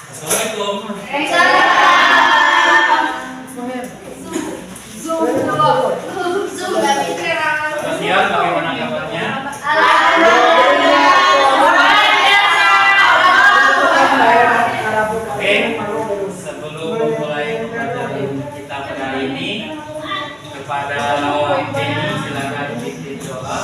Assalamualaikum. Siap, bagaimana kabarnya? Oke, sebelum memulai pembelajaran kita pada hari ini, kepada Jenny silakan bikin doa.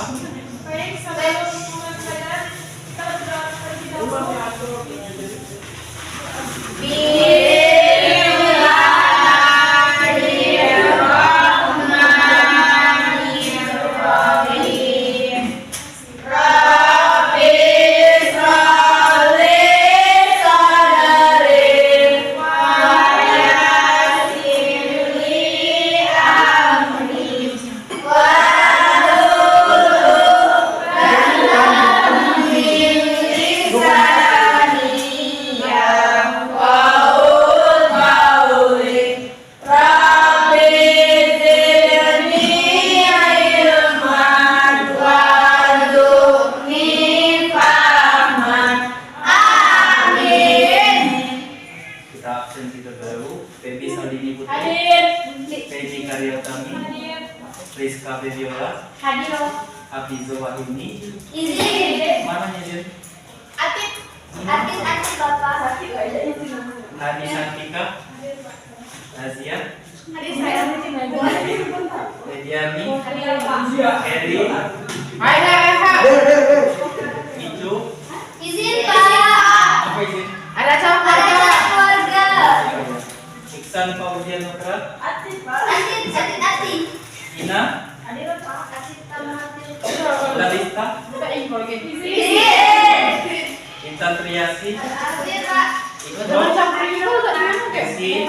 Rizka Bebiola, Abizo Wahini, mana Jen? Atit Bapak. Hadi Santika, Nazia, Mediani, Eri, Ijo. Izin Pak. Apa izin? Ada keluarga. Iksan Paulian Nutra, Atit. Ina, Lalita, Intan Triasi, Ikro, Esi,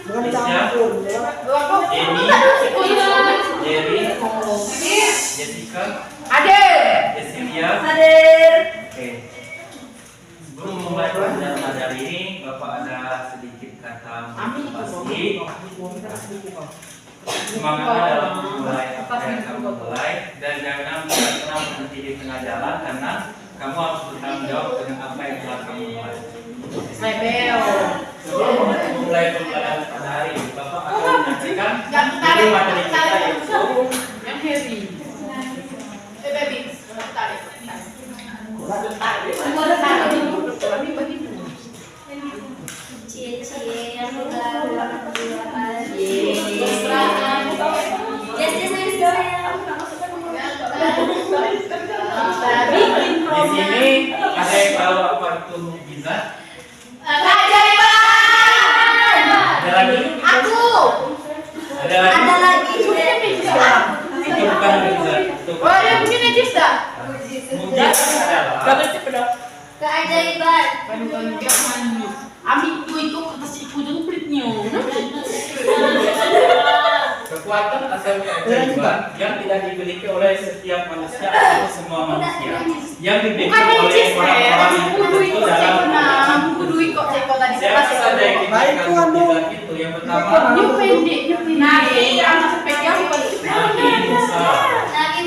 Lisya, Eni, Jerry, Jessica, Cecilia. Oke. Sebelum memulai pelajaran pada hari ini, Bapak ada sedikit kata motivasi. Semangatnya dalam memulai apa yang kamu mulai, dan jangan pernah berhenti di tengah jalan, karena kamu harus bertanggung jawab dengan apa yang telah kamu mulai. Sebelum memulai pembelajaran pada hari ini, Bapak akan menyampaikan dari materi kita yaitu Cie yang udah di sini ada yang tahu apa itu mukjizat? Ada lagi? Ada lagi? Itu bukan mukjizat. Mukjizat adalah keajaiban. kekuatan asal keajaiban yang tidak dimiliki oleh setiap manusia atau semua manusia, yang dimiliki oleh orang-orang yang tertentu dalam siapa saja yang diberikan mukjizat itu. Yang pertama, Nabi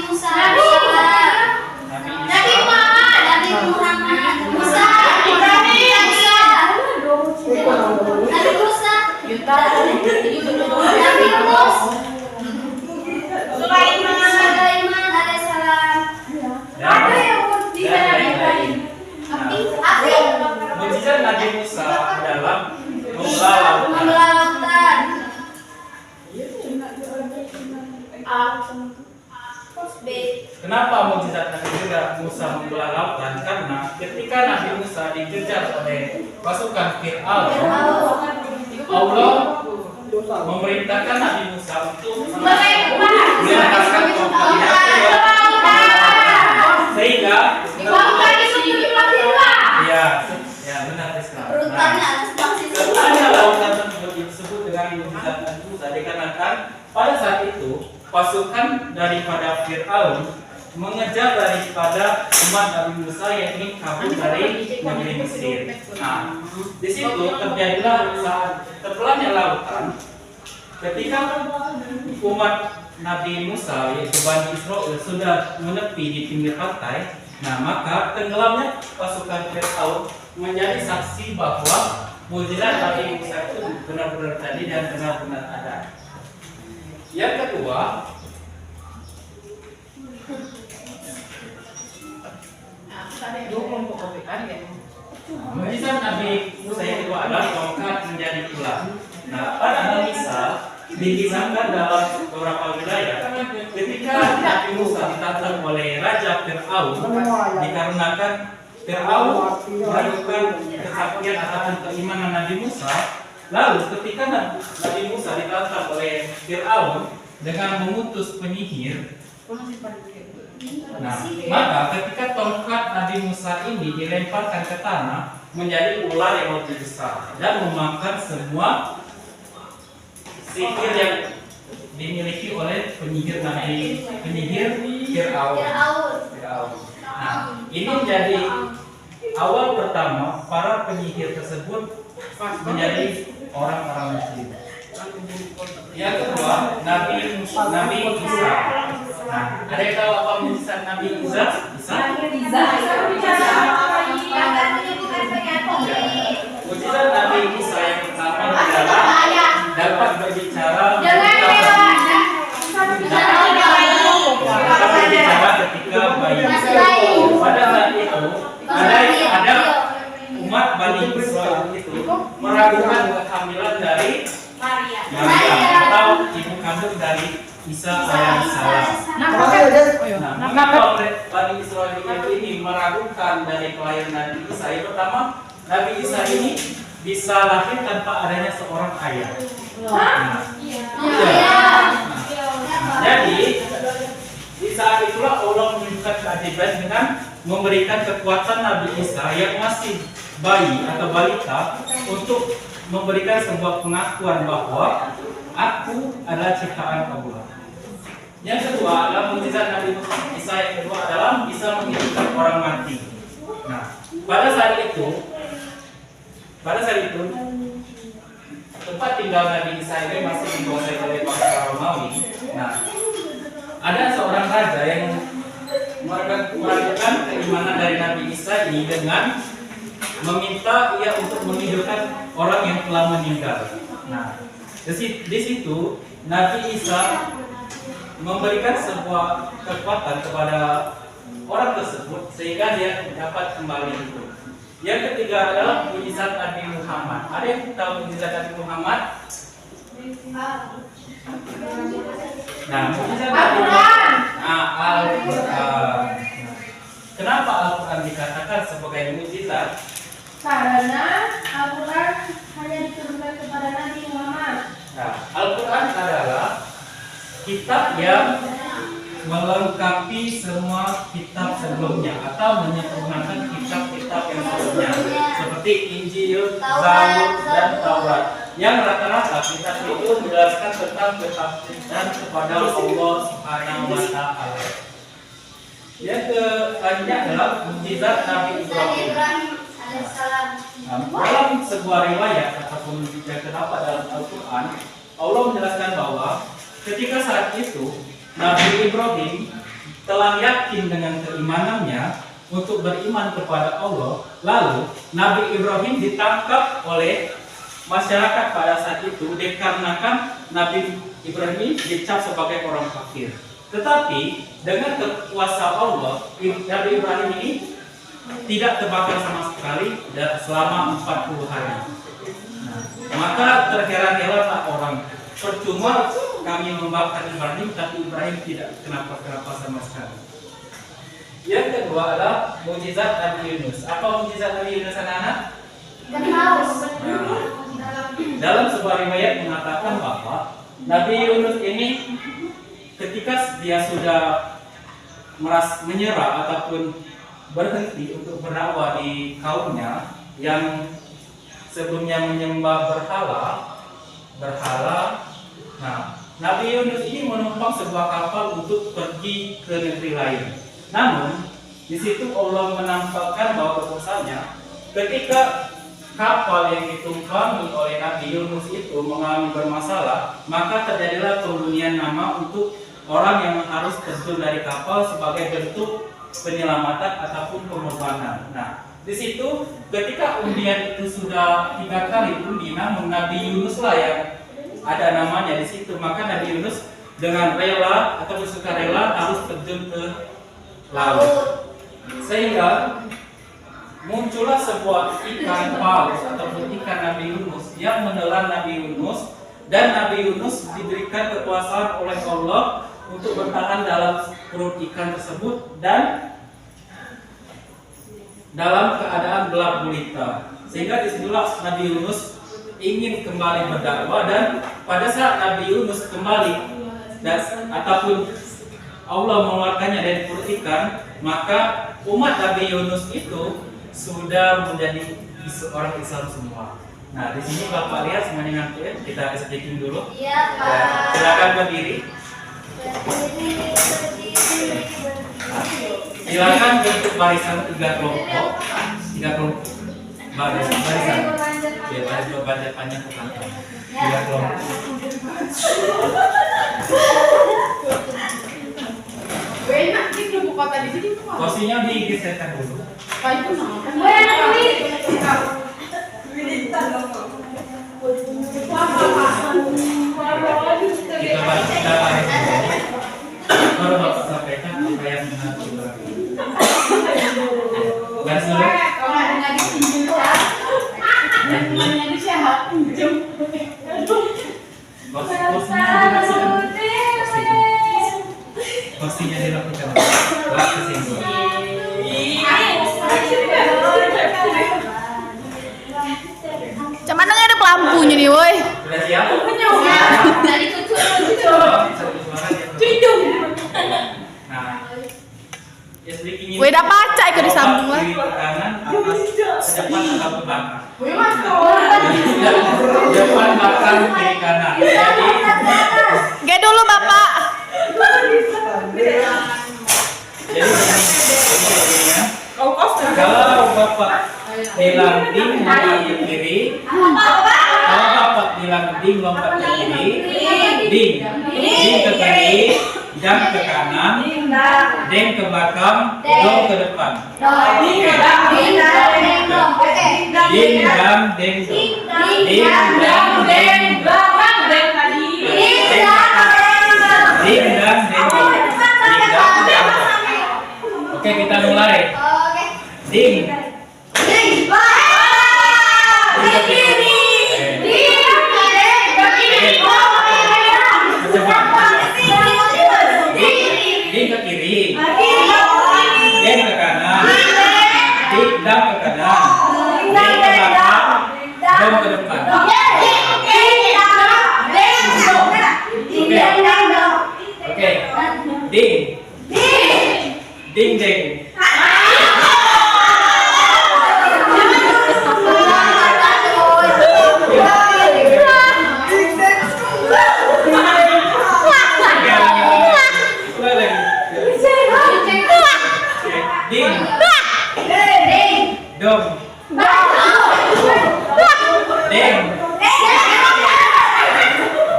Musa, Nabi Muhammad, Sulaiman alaihissalam. dan lain-lain. Mukjizat Nabi Musa adalah membelah lautan. Kenapa mukjizat Nabi Musa membelah lautan? Karena ketika Nabi Musa dikejar oleh pasukan Fir'aun, Allah memerintahkan Nabi Musa untuk melepaskan tongkatnya sehingga ya benar sekali. Setelahnya lautan tersebut disebut dengan mukjizat Nabi Musa dikarenakan pada saat itu pasukan daripada Fir'aun mengejar daripada umat Nabi Musa yang ingin kabur dari negeri Mesir. Nah, di situ terjadilah saat terbelalnya lautan. Ketika umat Nabi Musa yaitu Bani Israel sudah menepi di pinggir pantai, Nah, maka tenggelamnya pasukan Firaun menjadi saksi bahwa mukjizat Nabi Musa itu benar-benar tadi dan benar-benar ada. Yang kedua, mukjizat Nabi Musa yang kedua adalah tongkat menjadi ular. Nah, pada misal dikisahkan dalam beberapa wilayah ketika Nabi Musa ditantang oleh Raja Fir'aun dikarenakan Fir'aun meragukan kesaktian ataupun keimanan Nabi Musa. Lalu ketika Nabi Musa ditantang oleh Fir'aun dengan mengutus penyihir, nah, maka ketika tongkat Nabi Musa ini dilemparkan ke tanah menjadi ular yang lebih besar dan memakan semua sihir yang dimiliki oleh penyihir Fir'aun. Nah, ini menjadi awal pertama para penyihir tersebut menjadi orang-orang Muslim. Yang kedua, Nabi Isa. Nah, ada yang tahu apa mukjizat Nabi Isa? Mukjizat Nabi Isa yang pertama adalah dapat berbicara ketika bayi. Pada saat itu ada umat Bani Israel itu meragukan kehamilan dari Maria atau ibu kandung dari Isa alaihissalam. Mengapa Bani Israel ini meragukan dari kelahiran Nabi Isa? Yang pertama, Nabi Isa ini bisa lahir tanpa adanya seorang ayah. Jadi di saat itulah Allah menunjukkan keajaiban dengan memberikan kekuatan Nabi Isa yang masih bayi atau balita untuk memberikan sebuah pengakuan bahwa aku adalah ciptaan Allah. Yang kedua adalah mukjizat Nabi Isa yang kedua adalah bisa menghidupkan orang mati. Nah, pada saat itu tempat tinggal Nabi Isa ini masih dikuasai oleh bangsa Romawi. Nah, ada seorang raja yang meragukan keimanan dari Nabi Isa ini dengan meminta ia untuk menghidupkan orang yang telah meninggal. Nah, di situ Nabi Isa memberikan sebuah kekuatan kepada orang tersebut sehingga dia dapat kembali hidup. Yang ketiga adalah mukjizat Nabi Muhammad. Ada yang tahu mukjizat Nabi Muhammad? Nah, mukjizat Nabi Muhammad, Al-Quran. Kenapa Al-Quran dikatakan sebagai mukjizat? Karena Al-Quran hanya diturunkan kepada Nabi Muhammad. Nah, Al-Quran adalah kitab yang melengkapi semua kitab sebelumnya atau menyempurnakan kitab-kitab yang sebelumnya seperti Injil, Zabur, dan Taurat. Yang rata-rata kitab itu menjelaskan tentang ketaatan kepada Allah Subhanahu wa Ta'ala. Yang selanjutnya adalah mukjizat Nabi Ibrahim. Dalam sebuah riwayat ataupun yang terdapat dalam Al-Quran, Allah menjelaskan bahwa ketika saat itu Nabi Ibrahim telah yakin dengan keimanannya untuk beriman kepada Allah. Lalu Nabi Ibrahim ditangkap oleh masyarakat pada saat itu dikarenakan Nabi Ibrahim dicap sebagai orang kafir. Tetapi dengan kuasa Allah, Nabi Ibrahim ini tidak terbakar sama sekali dan selama 40 hari. Nah, maka terheran-heranlah orang, percuma kami membakar Ibrahim, tapi Ibrahim tidak kenapa-kenapa sama sekali. Yang kedua adalah mukjizat Nabi Yunus. Apa mukjizat Nabi Yunus, anak-anak? Dalam sebuah riwayat mengatakan bahwa Nabi Yunus ini ketika dia sudah menyerah ataupun berhenti untuk berdakwah di kaumnya yang sebelumnya menyembah berhala. Nah, Nabi Yunus ini menumpang sebuah kapal untuk pergi ke negeri lain. Namun, di situ Allah menampakkan bahwa bahwasanya ketika kapal yang ditumpangi oleh Nabi Yunus itu mengalami bermasalah, maka terjadilah pemberian nama untuk orang yang harus terjun dari kapal sebagai bentuk penyelamatan ataupun pengorbanan. Nah, di situ ketika undian itu sudah 3 kali undi, namun Nabi Yunus lah yang ada namanya di situ, maka Nabi Yunus dengan rela atau bersukarela harus terjun ke laut. Sehingga muncullah sebuah ikan paus ataupun ikan Nabi Yunus yang menelan Nabi Yunus, dan Nabi Yunus diberikan kekuasaan oleh Allah untuk bertahan dalam perut ikan tersebut dan dalam keadaan gelap gulita. Sehingga disitulah Nabi Yunus ingin kembali berdakwah, dan pada saat Nabi Yunus kembali ataupun Allah mengeluarkannya dari perut ikan, maka umat Nabi Yunus itu sudah menjadi orang Islam semua. Nah, di sini Bapak lihat semuanya ngantuk ya. Kita speaking dulu. Iya, Pak. Ya, silakan berdiri. Silakan bentuk barisan 3 kelompok. 3 kelompok. Barisan. Ya, baris berbaca panjang ke belakang. 3 kelompok. Enak gitu buka tadi jadi Posisinya digeserkan dulu. Kita baris dulu. Baru Bapak sampaikan apa yang mengatur belakang. Baris dulu. Posisinya dilakukan. Lap ke sini. Cuman ada lampunya nih, woi. Sudah siap? Dari kucur. Nah, ya sedikit ini. Woi, dah paca ikut disambung lah. Kiri ke kanan, atas ke depan atau ke belakang. Woi, masuk. Depan, belakang, kiri, kanan. Jadi, Ge dulu, Bapak. begini. Kalau Bapak bilang ding di kiri, kalau Bapak bilang ding lompat ke kiri, ding ke kiri, jam ke kanan, ding ke belakang, dong ke depan. Ding dam ding dong. Ding dam ding Belakang deng tadi. ding dam ding dong. Oke, kita mulai. Ding. Ding ke kiri, ding ke kanan, ding dam ke kanan, ding ke belakang, dong ke depan. Oke, ding, ding ding. Ding, dong, ding,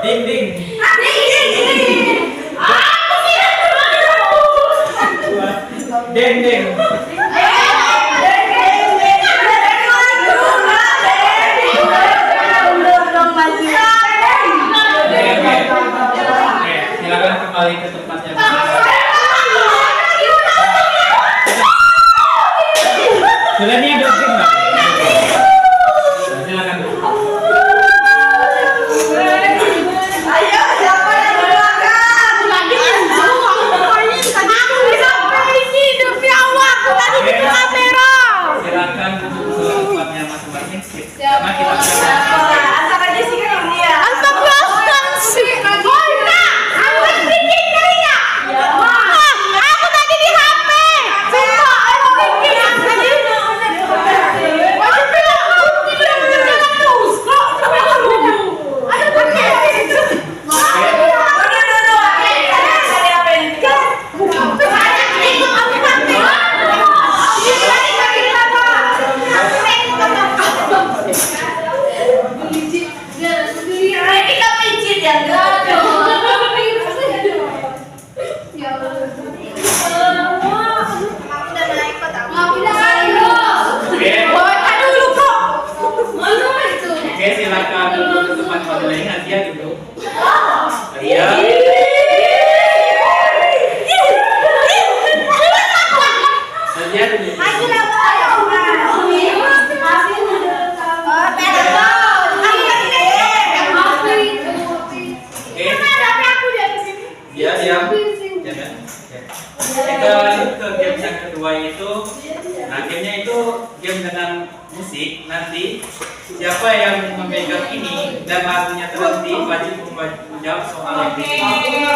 ding ding. Ding ding. Oke, silakan kembali ke tempatnya. Sudah nih ada ding nggak? Silakan. Ayo, siapa yang belakang? Demi Allah, aku tadi di kamera. Silakan duduk ke tempatnya masing-masing. Karena kita sudah Antara Jessica dan dia. Antara belakang sih. Oh enggak, aku bikin kali ya. Aku tadi di HP. Sumpah, aku bikin tadi. Masih bilang aku tidak berjalan terus. Kok ada pakai. game dengan musik, nanti siapa yang memegang ini dan lagunya terhenti wajib menjawab soal yang ini.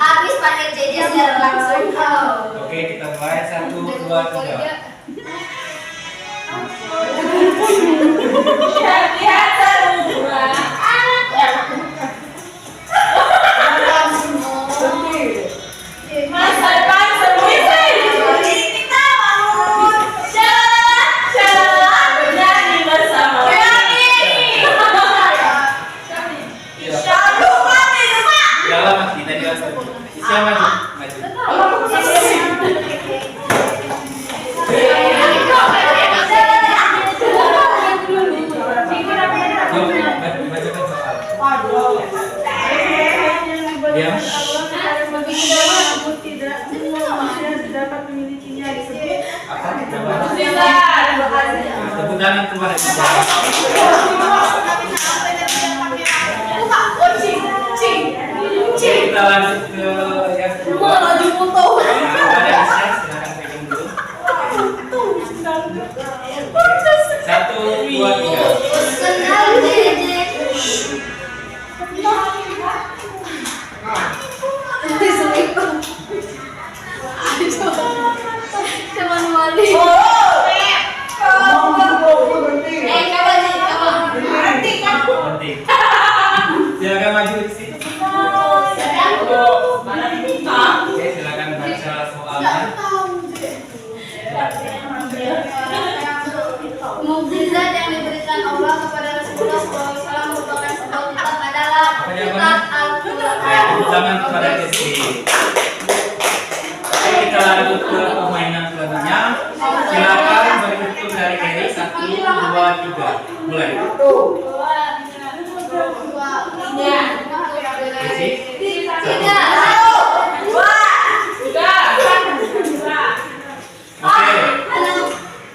Habis pakai jejes biar langsung. Oke, kita mulai 1, 2, 3. Tepuk tangan kepada kita. Kita lanjut ke yang kedua. Kepada Isya, silakan pegang dulu. 1, 2, 3. Cuman wali. Silakan maju di sini. Oke, silakan baca soalnya. Mukjizat yang diberikan Allah kepada Rasulullah SAW merupakan sebuah kitab adalah kitab Al-Quran. Tangan kepada Desi. Kita lanjut ke permainan selanjutnya. Silakan berhitung dari Eri 1, 2, 3. Mulai. Desi. 3.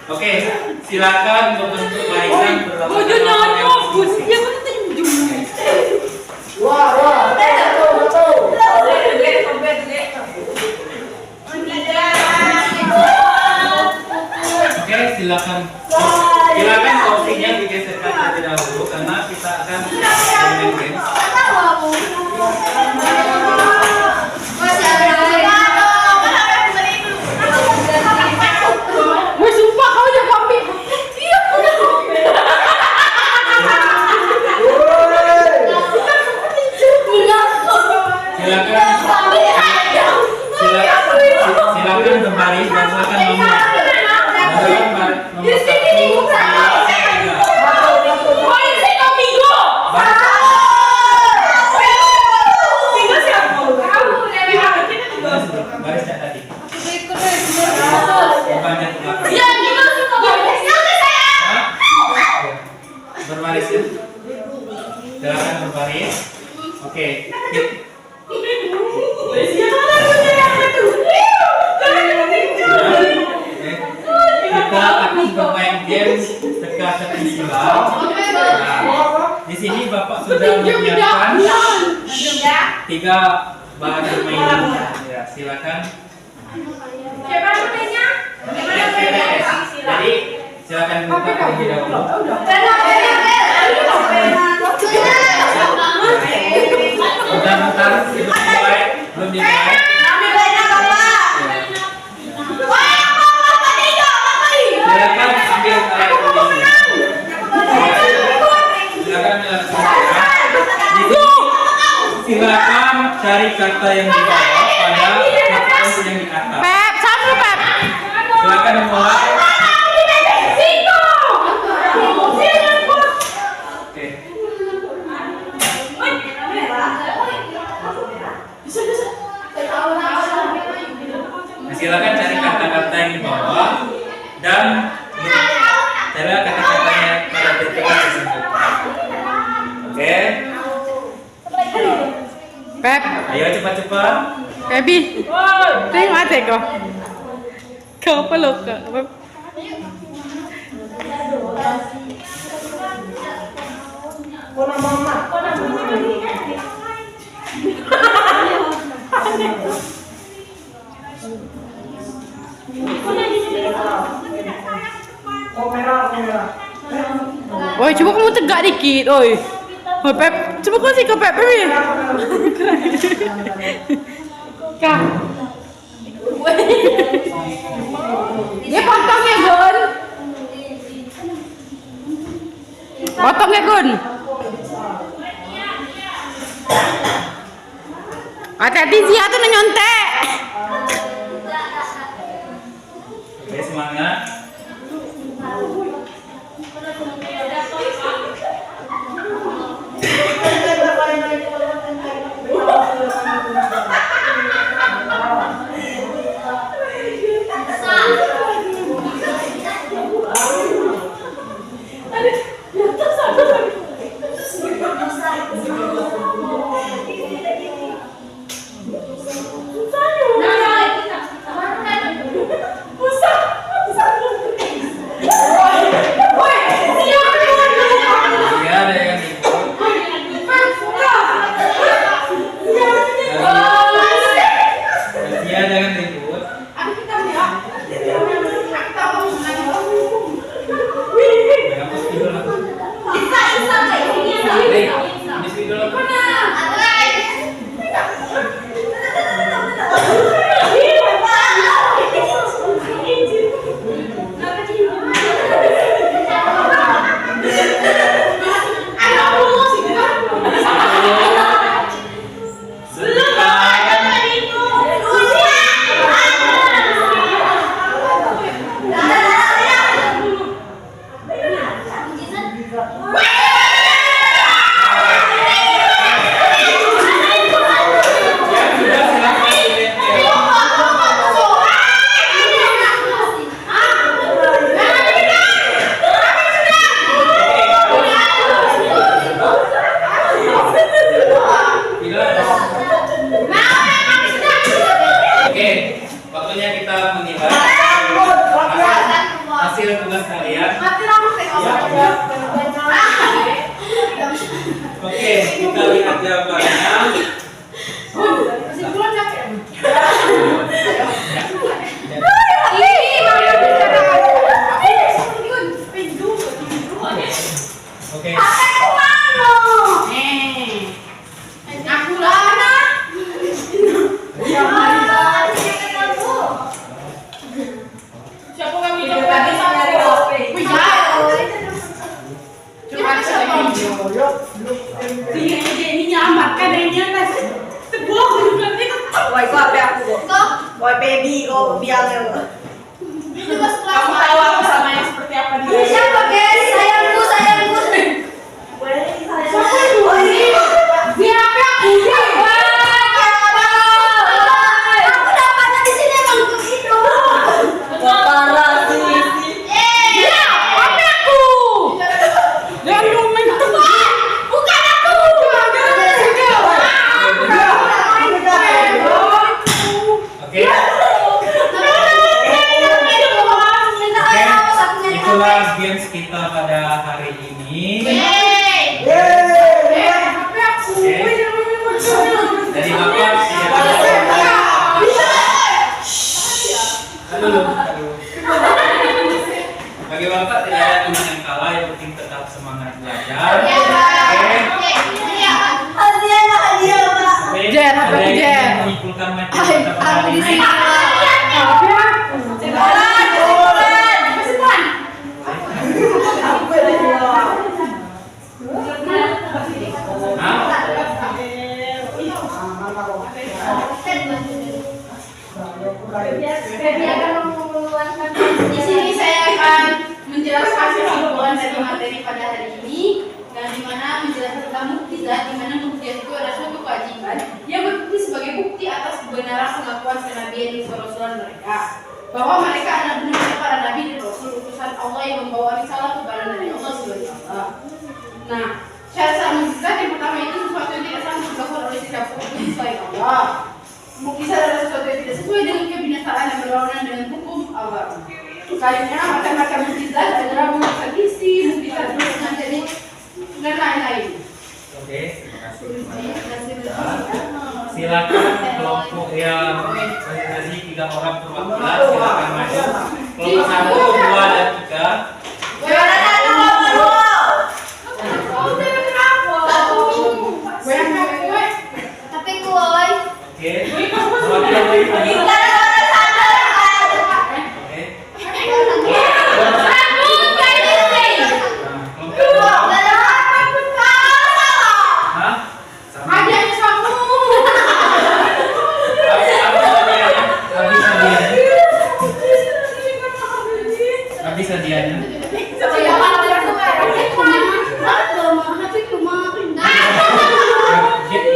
Oke, silakan membentuk barisan berdasarkan yang masing-masing. Oke, silakan kursinya digeserkan terlebih dahulu karena kita akan bermain games. Silakan berbaris berdasarkan nomor. Berbaris ya. Silakan berbaris. Oke. Kita akan bermain game teka-teki silang. Nah, di sini Bapak sudah menyiapkan 3 bahan permainan. Ya, silakan. Jadi silakan buka terlebih dahulu. Bentar, belum dimulai. Silakan ambil alat kondisi. Silakan silakan cari kata yang di bawah pada kata yang di atas. Pep, satu Pep. Silakan memulai. cepat-cepat. Baby. Terima kasih kau. Kau peluk kau. Oi, coba kamu tegak dikit, oi. Oi, Pep, coba kau sih ke Pep, Baby. Kak. Dia potong ya, Gun. Potong ya, Gun. Hati-hati Zia tuh nyontek. Oke, semangat. Oke, kita lihat jawabannya. Oke. Baby, kok biangnya lo. Kamu tahu aku sama yang seperti apa dia? Siapa guys? Sayangku, sayangku. Siapa itu? Siapa aku? Aku dapatnya di sini emang begitu. Parah sih. Itulah games kita pada hari ini. Jadi Bapak tidak ada. Aduh. Bagi Bapak tidak ada teman yang kalah, yang penting tetap semangat belajar. Jen, apa Jen? Menyimpulkan materi kita pada hari ini. Di sini saya akan menjelaskan kesimpulan dari materi pada hari ini, yang dimana menjelaskan tentang mukjizat, di mana mukjizat itu adalah suatu kewajiban yang berbukti sebagai bukti atas kebenaran pengakuan kenabian dan kerasulan mereka, bahwa mereka adalah benar-benar para nabi dan rasul utusan Allah yang membawa risalah kepada Nabi Allah sebagai Allah. Nah, syarat mukjizat yang pertama itu sesuatu yang tidak sanggup dilakukan oleh siapapun selain Allah. Mukjizat adalah sesuatu yang tidak sesuai dengan kebiasaan yang berlawanan dengan hukum Allah. Lainnya macam-macam mukjizat adalah mukjizat isi, mukjizat dengan jadi dan lain-lain. Oke, terima kasih. Silakan kelompok yang tadi 3 orang perwakilan silakan maju. Kelompok 1, 2, dan 3. Tapi kuy. Oke, perwakilan dari tadi. Oke. Hah? Sama. Hadiahnya kamu. Habis hadiahnya.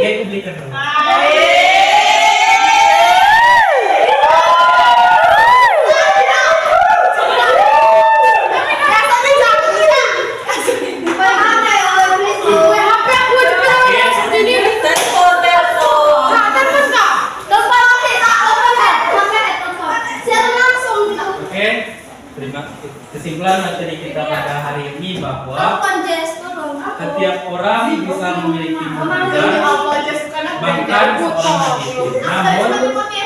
Dia belikan dulu. Oke, terima kesimpulan materi kita pada hari ini bahwa setiap orang bisa memiliki mukjizat, bahkan seorang nabi. Namun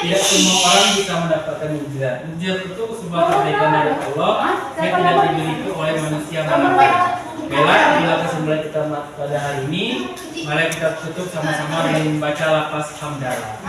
tidak semua orang bisa mendapatkan mukjizat. Mukjizat itu sebuah kebaikan dari Allah yang tidak dimiliki oleh manusia manapun. Baiklah, bila kesimpulan kita pada hari ini, mari kita tutup sama-sama dengan membaca lafaz hamdalah.